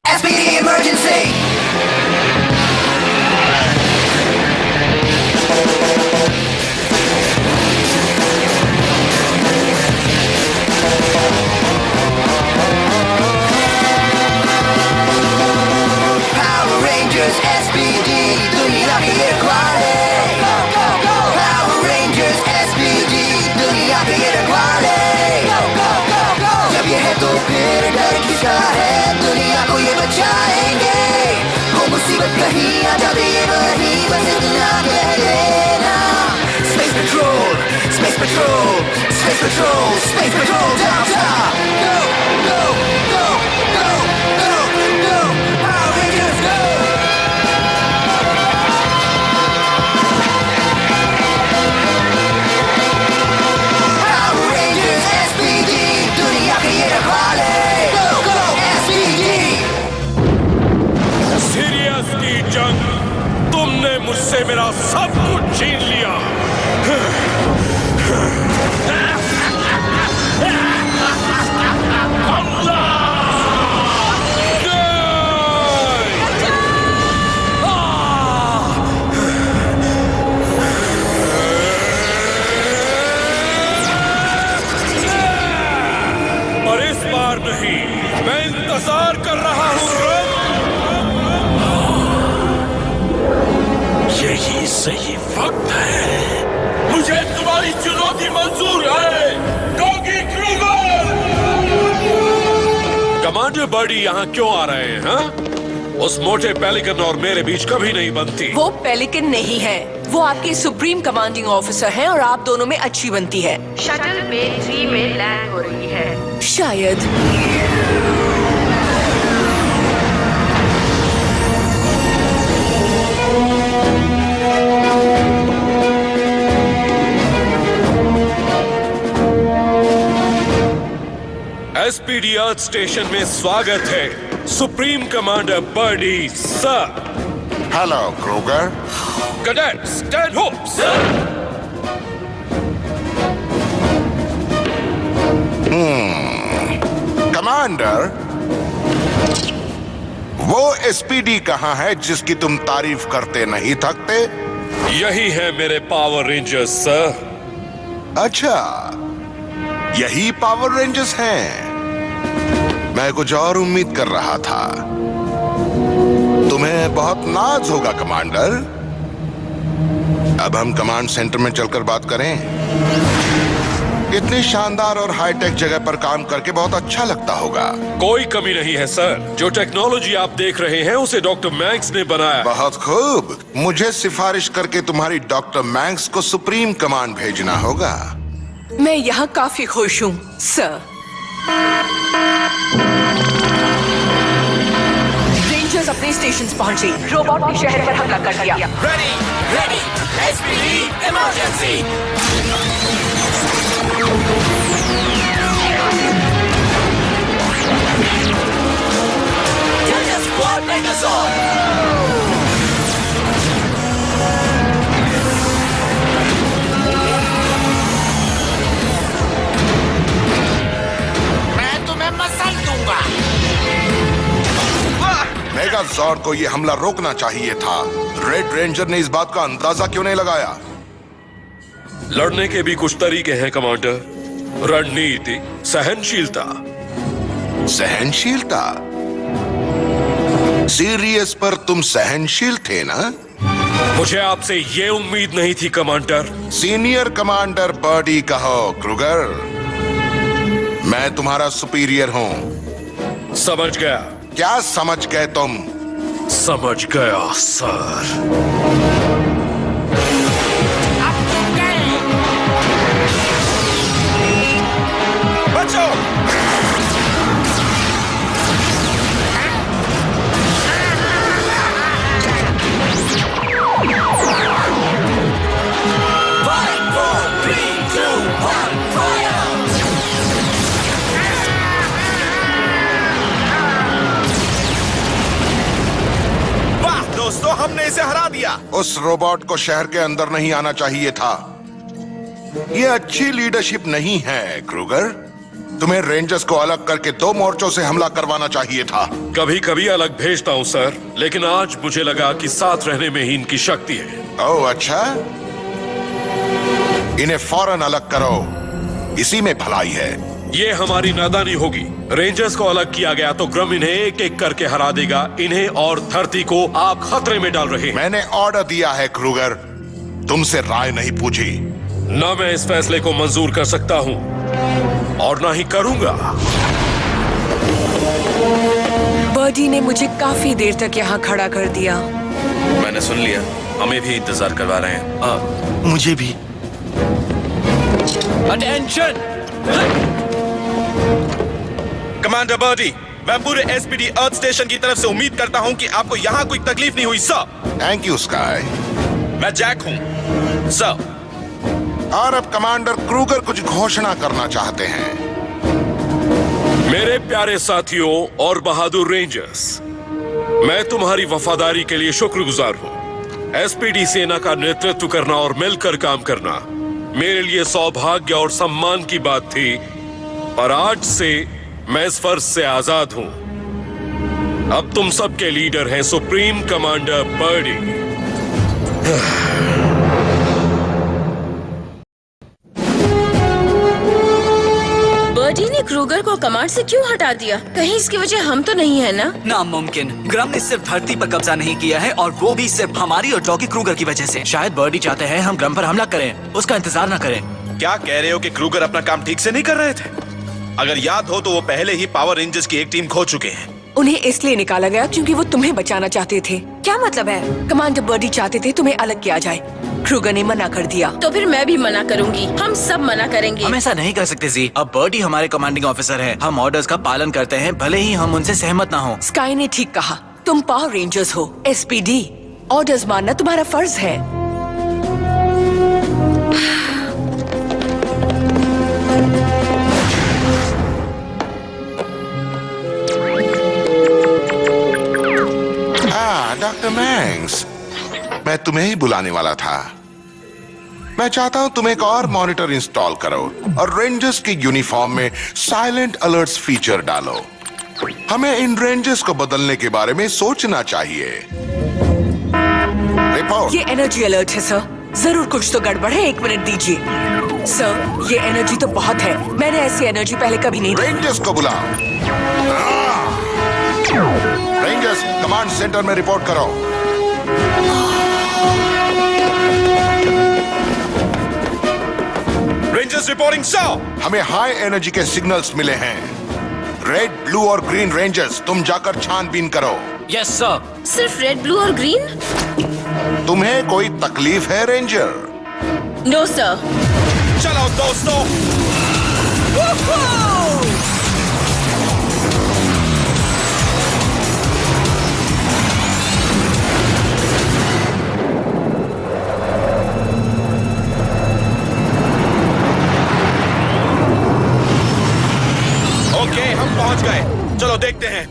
SPD emergency! Power Rangers SPD, दुनिया की रखवाले। Go, go, go! Power Rangers SPD, दुनिया की रखवाले। Go, go, go, go! जब ये है तो फिर डर किसका है? दुनिया को ये बचाएंगे। हो मुसीबत कहीं आ जाए ये वहीं बस इतना कह देना। Space Patrol, Space Patrol, Space Patrol, Space Patrol, down, stop! Go, go, go, go, go, go! Power Rangers, go! Power Rangers SPD, दुनिया के ये रखवाले। Go, go, SPD! सीरियस की जंग, तुमने मुझसे मेरा सब कुछ छीन लिया। पर इस बार नहीं, मैं इंतजार कर रहा हूँ रब। यही सही वक्त है। मुझे तुम्हारी चुनौती मंजूर है, डॉगी क्रूगर। कमांडर बर्डी यहाँ क्यों आ रहे हैं? हाँ? उस मोटे पेलिकन और मेरे बीच कभी नहीं बनती। वो पेलिकन नहीं है, वो आपके सुप्रीम कमांडिंग ऑफिसर हैं और आप दोनों में अच्छी बनती है। शटल पे 3 में लैंड हो रही है। शायद। एसपीडी अर्थ स्टेशन में स्वागत है supreme commander Birdie sir. Hello Kruger. Cadet stand up sir. Commander, वो एसपीडी कहाँ है जिसकी तुम तारीफ करते नहीं थकते? यही है मेरे पावर रेंजर्स सर। अच्छा, यही पावर रेंजर्स हैं। मैं कुछ और उम्मीद कर रहा था। तुम्हें बहुत नाज होगा कमांडर। अब हम कमांड सेंटर में चलकर बात करें। इतनी शानदार और हाईटेक जगह पर काम करके बहुत अच्छा लगता होगा। कोई कमी नहीं है सर। जो टेक्नोलॉजी आप देख रहे हैं उसे डॉक्टर मैंक्स ने बनाया। बहुत खूब। मुझे सिफारिश करके तुम्हारी डॉक्टर मैंक्स को सुप्रीम कमांड भेजना होगा। मैं यहाँ काफी खुश हूँ सर। रेंजर्स अपने स्टेशन पहुंचे। रोबोट ने शहर पर हमला कर दिया। Ready, ready, SPD emergency! Delta Squad Megazord! मैं तुम्हें मसल दूंगा। मेगाजॉर्ड को यह हमला रोकना चाहिए था। रेड रेंजर ने इस बात का अंदाजा क्यों नहीं लगाया? लड़ने के भी कुछ तरीके हैं कमांडर। रणनीति, सहनशीलता। सहनशीलता? सीरियस पर तुम सहनशील थे ना? मुझे आपसे ये उम्मीद नहीं थी कमांडर। सीनियर कमांडर बर्डी कहो क्रूगर। मैं तुम्हारा सुपीरियर हूं। समझ गया। क्या समझ गए तुम? समझ गया सर। बचो! दोस्तों, हमने इसे हरा दिया। उस रोबोट को शहर के अंदर नहीं आना चाहिए था। यह अच्छी लीडरशिप नहीं है क्रूगर। तुम्हें रेंजर्स को अलग करके 2 मोर्चों से हमला करवाना चाहिए था। कभी कभी अलग भेजता हूँ सर, लेकिन आज मुझे लगा कि साथ रहने में ही इनकी शक्ति है। ओह अच्छा, इन्हें फौरन अलग करो, इसी में भलाई है। ये हमारी नादानी होगी। रेंजर्स को अलग किया गया तो ग्रम इन्हें एक एक करके हरा देगा। इन्हें और धरती को आप खतरे में डाल रहे हैं। मैंने ऑर्डर दिया है क्रूगर, तुमसे राय नहीं पूछी। ना मैं इस फैसले को मंजूर कर सकता हूँ और ना ही करूंगा। बर्डी ने मुझे काफी देर तक यहाँ खड़ा कर दिया। मैंने सुन लिया, हमें भी इंतजार करवा रहे हैं। मुझे भी। अटेंशन! कमांडर बर्डी, मैं पूरे एसपीडी अर्थ स्टेशन की तरफ से उम्मीद करता हूं कि आपको यहाँ कोई तकलीफ नहीं हुई सर। Thank you sky. मैं जैक हूं सर। और अब कमांडर क्रूगर कुछ घोषणा करना चाहते हैं। मेरे प्यारे साथियों और बहादुर रेंजर्स, मैं तुम्हारी वफादारी के लिए शुक्रगुजार हूँ। एसपीडी सेना का नेतृत्व करना और मिलकर काम करना मेरे लिए सौभाग्य और सम्मान की बात थी, और आज से मैं इस फर्ज से आजाद हूं। अब तुम सबके लीडर हैं सुप्रीम कमांडर बर्डी। बर्डी ने क्रूगर को कमांड से क्यों हटा दिया? कहीं इसकी वजह हम तो नहीं है ना? नामुमकिन। ग्रम ने सिर्फ धरती पर कब्जा नहीं किया है, और वो भी सिर्फ हमारी और डॉगी क्रूगर की वजह से। शायद बर्डी चाहते हैं हम ग्रम पर हमला करें, उसका इंतजार न करें। क्या कह रहे हो कि क्रूगर अपना काम ठीक से नहीं कर रहे थे? अगर याद हो तो वो पहले ही पावर रेंजर्स की एक टीम खो चुके हैं। उन्हें इसलिए निकाला गया क्योंकि वो तुम्हें बचाना चाहते थे। क्या मतलब है? कमांडर बर्डी चाहते थे तुम्हें अलग किया जाए, क्रूगर ने मना कर दिया। तो फिर मैं भी मना करूंगी। हम सब मना करेंगे। हम ऐसा नहीं कर सकते जी। अब बर्डी हमारे कमांडिंग ऑफिसर हैं। हम ऑर्डर्स का पालन करते हैं, भले ही हम उनसे सहमत ना हो। स्काई ने ठीक कहा, तुम पावर रेंजर्स हो। एसपीडी, ऑर्डर्स मानना तुम्हारा फर्ज है। डॉक्टर मैंग्स, मैं तुम्हें ही बुलाने वाला था। मैं चाहता हूं तुम एक और मॉनिटर इंस्टॉल करो और रेंजर्स की यूनिफॉर्म में साइलेंट अलर्ट्स फीचर डालो। हमें इन रेंजर्स को बदलने के बारे में सोचना चाहिए। रिपोर्ट। ये एनर्जी अलर्ट है सर, जरूर कुछ तो गड़बड़ है। 1 मिनट दीजिए सर, ये एनर्जी तो बहुत है। मैंने ऐसी एनर्जी पहले कभी नहीं देखी। रेंजर्स को बुलाओ। रेंजर्स कमांड सेंटर में रिपोर्ट करो। Rangers reporting sir. हमें हाई एनर्जी के सिग्नल्स मिले हैं। रेड, ब्लू और ग्रीन रेंजर्स, तुम जाकर छानबीन करो। Yes sir. सिर्फ रेड, ब्लू और ग्रीन? तुम्हें कोई तकलीफ है रेंजर? No sir. चलो दोस्तों। हम पहुंच गए। चलो देखते हैं।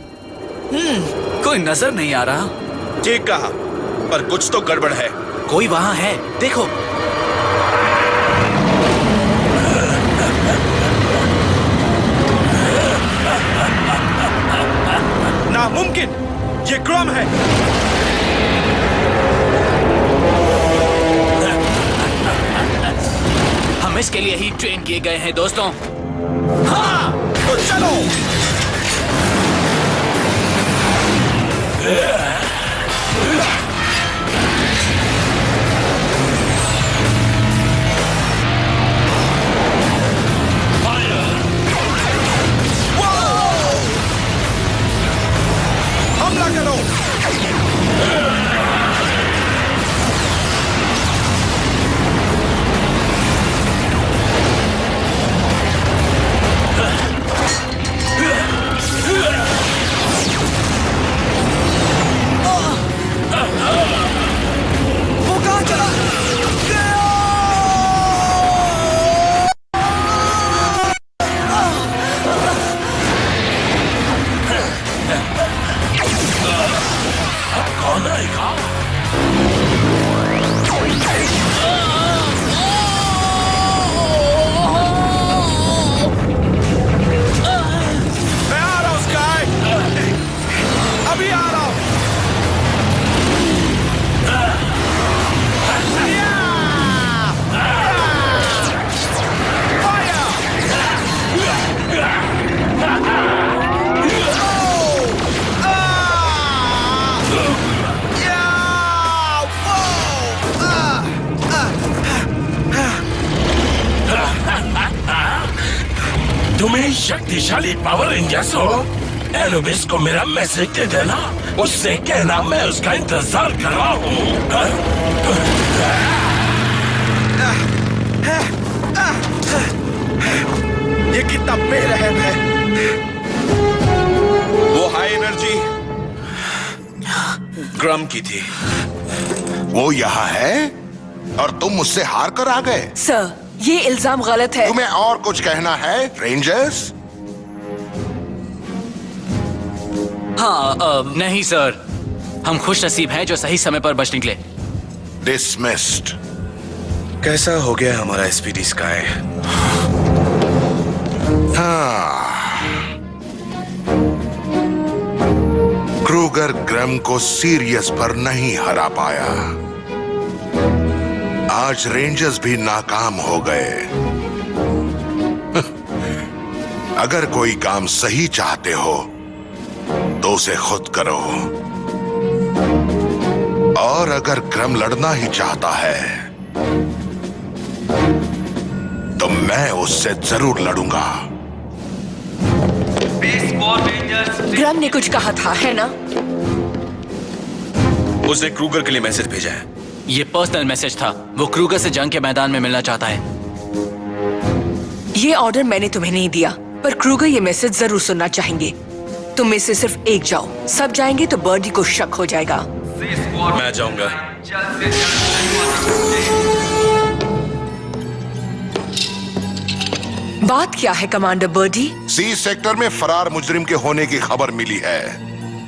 कोई नजर नहीं आ रहा। ठीक कहा, पर कुछ तो गड़बड़ है। कोई वहाँ है, देखो। नामुमकिन, ये ग्रम है। हम इसके लिए ही ट्रेन किए गए हैं दोस्तों। हाँ, तो चलो। हमला करो। शक्तिशाली पावर रेंजर्स हो, एनुबिस को मेरा मैसेज दे देना। उससे कहना मैं उसका इंतजार कर रहा हूँ। ये कितना बेरहम है। वो हाई एनर्जी ग्रम की थी। वो यहाँ है और तुम मुझसे हार कर आ गए। सर, ये इल्जाम गलत है। तुम्हें और कुछ कहना है रेंजर्स? हाँ, नहीं सर, हम खुश नसीब हैं जो सही समय पर बच निकले। डिसमिस्ड। कैसा हो गया हमारा एसपीडी स्काई? हाँ, क्रूगर ग्रम को सीरियस पर नहीं हरा पाया। आज रेंजर्स भी नाकाम हो गए। अगर कोई काम सही चाहते हो तो उसे खुद करो, और अगर ग्रम लड़ना ही चाहता है तो मैं उससे जरूर लड़ूंगा। ग्रम ने कुछ कहा था, है ना? उसने क्रूगर के लिए मैसेज भेजा है। ये पर्सनल मैसेज था। वो क्रूगर से जंग के मैदान में मिलना चाहता है। ये ऑर्डर मैंने तुम्हें नहीं दिया, पर क्रूगर ये मैसेज जरूर सुनना चाहेंगे। तुम में से सिर्फ एक जाओ, सब जाएंगे तो बर्डी को शक हो जाएगा। मैं जाऊंगा। बात क्या है कमांडर बर्डी? सी सेक्टर में फरार मुजरिम के होने की खबर मिली है।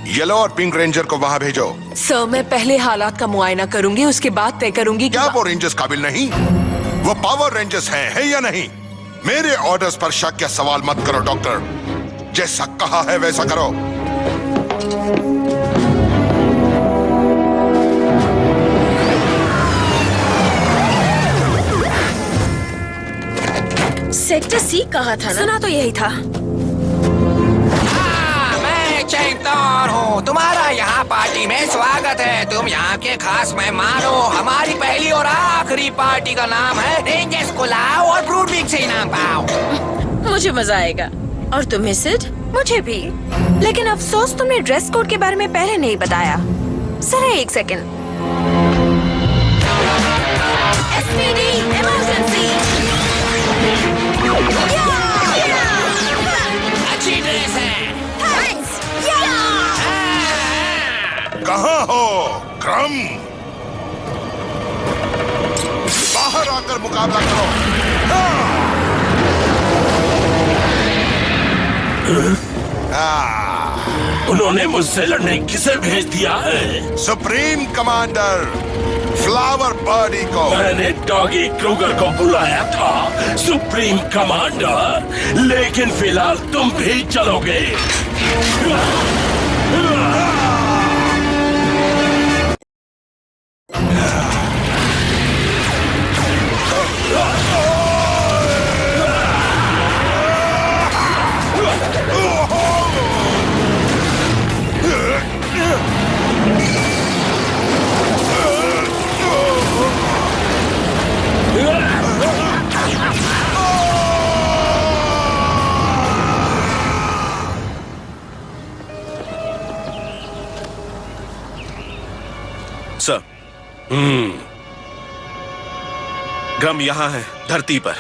येलो और पिंक रेंजर को वहां भेजो। सर, मैं पहले हालात का मुआयना करूंगी, उसके बाद तय करूंगी। क्या वो रेंजर्स काबिल नहीं? वो पावर रेंजर्स हैं, है या नहीं? मेरे ऑर्डर्स पर शक या सवाल मत करो डॉक्टर। जैसा कहा है वैसा करो। सेक्टर सी कहा था ना? सुना तो यही था। मैं चैंपियन हूँ, तुम्हारा यहाँ पार्टी में स्वागत है। तुम यहाँ के खास मेहमान हो। हमारी पहली और आखिरी पार्टी का नाम है रेंजर्स को लाओ और ब्रूड बीक से इनाम पाओ। मुझे मजा आएगा। और तुम्हें सिड? मुझे भी, लेकिन अफसोस तुमने ड्रेस कोड के बारे में पहले नहीं बताया। जरा एक सेकंड। SPD emergency. अच्छी ड्रेस है। कहाँ हो ग्रम? बाहर आकर मुकाबला करो। उन्होंने मुझसे लड़ने किसे भेज दिया है? सुप्रीम कमांडर फ्लावर बर्डी को। मैंने डॉगी क्रूगर को बुलाया था सुप्रीम कमांडर, लेकिन फिलहाल तुम भी चलोगे। सर, ग्रम यहाँ है, धरती पर।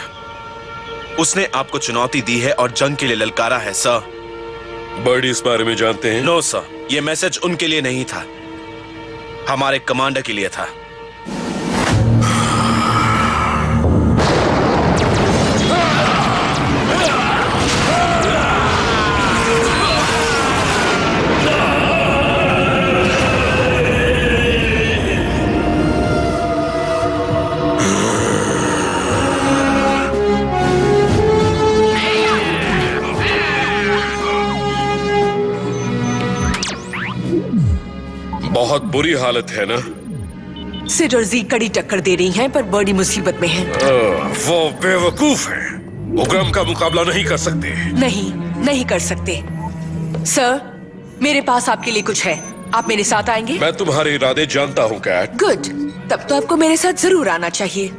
उसने आपको चुनौती दी है और जंग के लिए ललकारा है सर। बर्डी इस बारे में जानते हैं? नो सर, ये मैसेज उनके लिए नहीं था, हमारे कमांडर के लिए था। बहुत बुरी हालत है ना? सिड और जी कड़ी टक्कर दे रही हैं, पर बर्डी मुसीबत में है। वो बेवकूफ है। वो ग्रम का मुकाबला नहीं कर सकते। नहीं कर सकते। सर, मेरे पास आपके लिए कुछ है। आप मेरे साथ आएंगे? मैं तुम्हारे इरादे जानता हूँ कैट। गुड, तब तो आपको मेरे साथ जरूर आना चाहिए।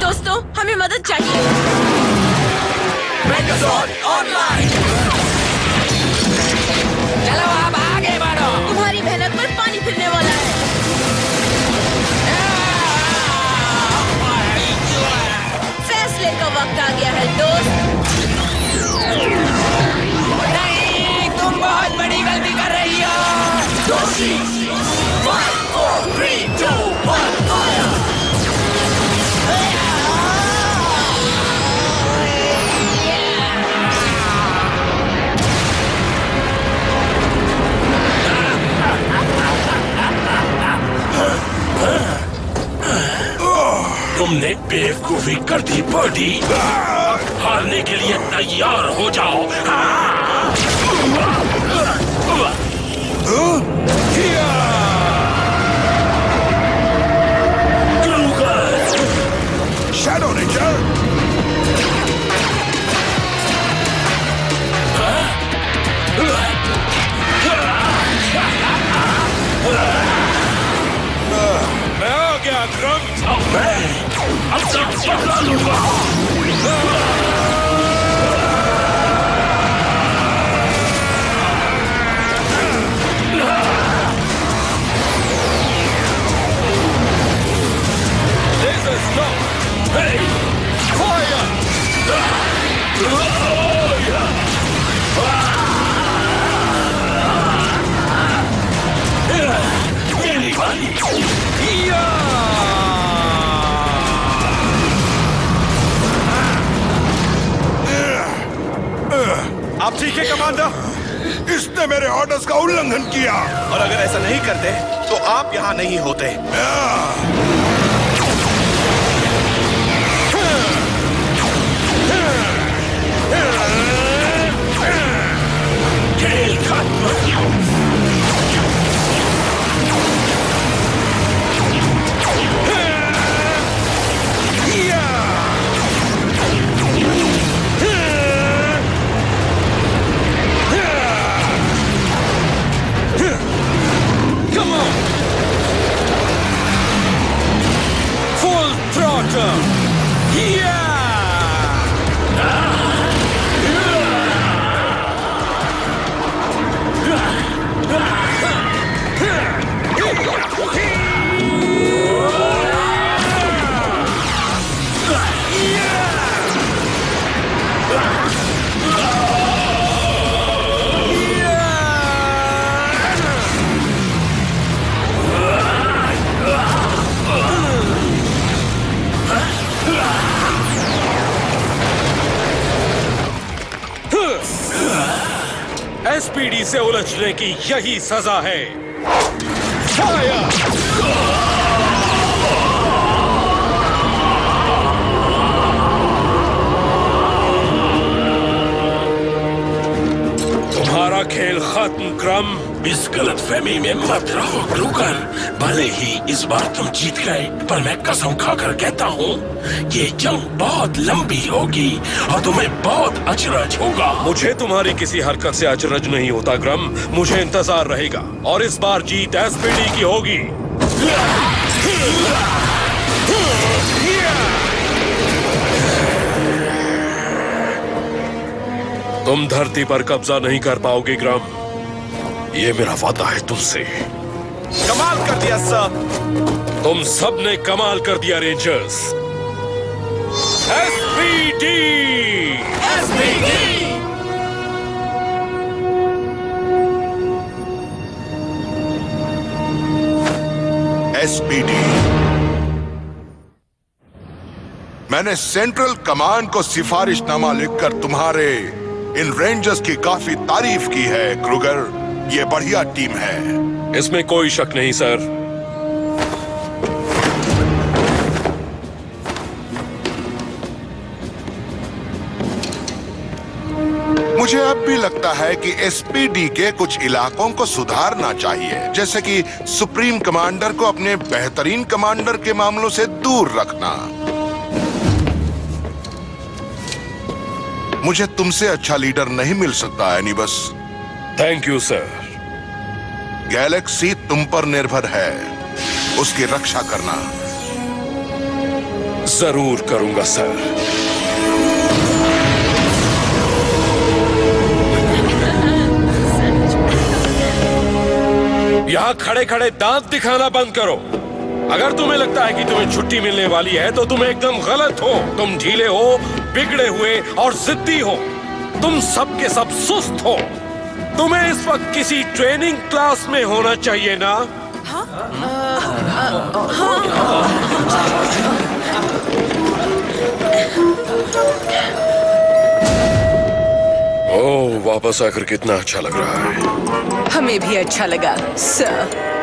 दोस्तों, हमें मदद चाहिए। ऑनलाइन। चलो अब आगे बढ़ो। तुम्हारी भयानक पर पानी फिरने वाला है। फैसले का वक्त आ गया है दोस्त। नहीं, तुम बहुत बड़ी गलती कर रही हो। 5, 4, 3, 2, 1, फायर। तुमने बेवकूफी कर दी बर्डी। हारने के लिए तैयार हो जाओ। Shadow ranger. मैं आ गया क्रम। अब तक पकड़ा लूंगा। Laser stop. Hey! Fire. मेरी बारी। आप ठीक है कमांडर? इसने मेरे ऑर्डर्स का उल्लंघन किया। और अगर ऐसा नहीं करते तो आप यहाँ नहीं होते। खेल खत्म। Come on. Full throttle. Yeah. SPD से उलझने की यही सजा है। फायर! तुम्हारा खेल खत्म क्रम। इस गलतफहमी में मत रहो क्रूगर। भले ही इस बार तुम जीत गए, पर मैं कसम खाकर कहता हूँ ये जंग बहुत लंबी होगी और तुम्हें बहुत अचरज होगा। मुझे तुम्हारी किसी हरकत से अचरज नहीं होता क्रम। मुझे इंतजार रहेगा और इस बार जीत एसपीडी की होगी। तुम धरती पर कब्जा नहीं कर पाओगे ग्राम। ये मेरा वादा है तुमसे। कमाल कर दिया सर। तुम सब ने कमाल कर दिया रेंजर्स। एसपीडी! एसपीडी! एसपीडी। मैंने सेंट्रल कमांड को सिफारिशनामा लिखकर तुम्हारे इन रेंजर्स की काफी तारीफ की है क्रूगर। ये बढ़िया टीम है। इसमें कोई शक नहीं सर। मुझे अब भी लगता है कि एसपीडी के कुछ इलाकों को सुधारना चाहिए, जैसे कि सुप्रीम कमांडर को अपने बेहतरीन कमांडर के मामलों से दूर रखना। मुझे तुमसे अच्छा लीडर नहीं मिल सकता एनिबस। Thank you sir. गैलेक्सी तुम पर निर्भर है, उसकी रक्षा करना। जरूर करूंगा सर। यहां खड़े खड़े दांत दिखाना बंद करो। अगर तुम्हें लगता है कि तुम्हें छुट्टी मिलने वाली है तो तुम एकदम गलत हो। तुम ढीले हो, बिगड़े हुए और जिद्दी हो। तुम सब के सब सुस्त हो। तुम्हें इस वक्त किसी ट्रेनिंग क्लास में होना चाहिए ना? ओह, वापस आकर कितना अच्छा लग रहा है। हमें भी अच्छा लगा सर।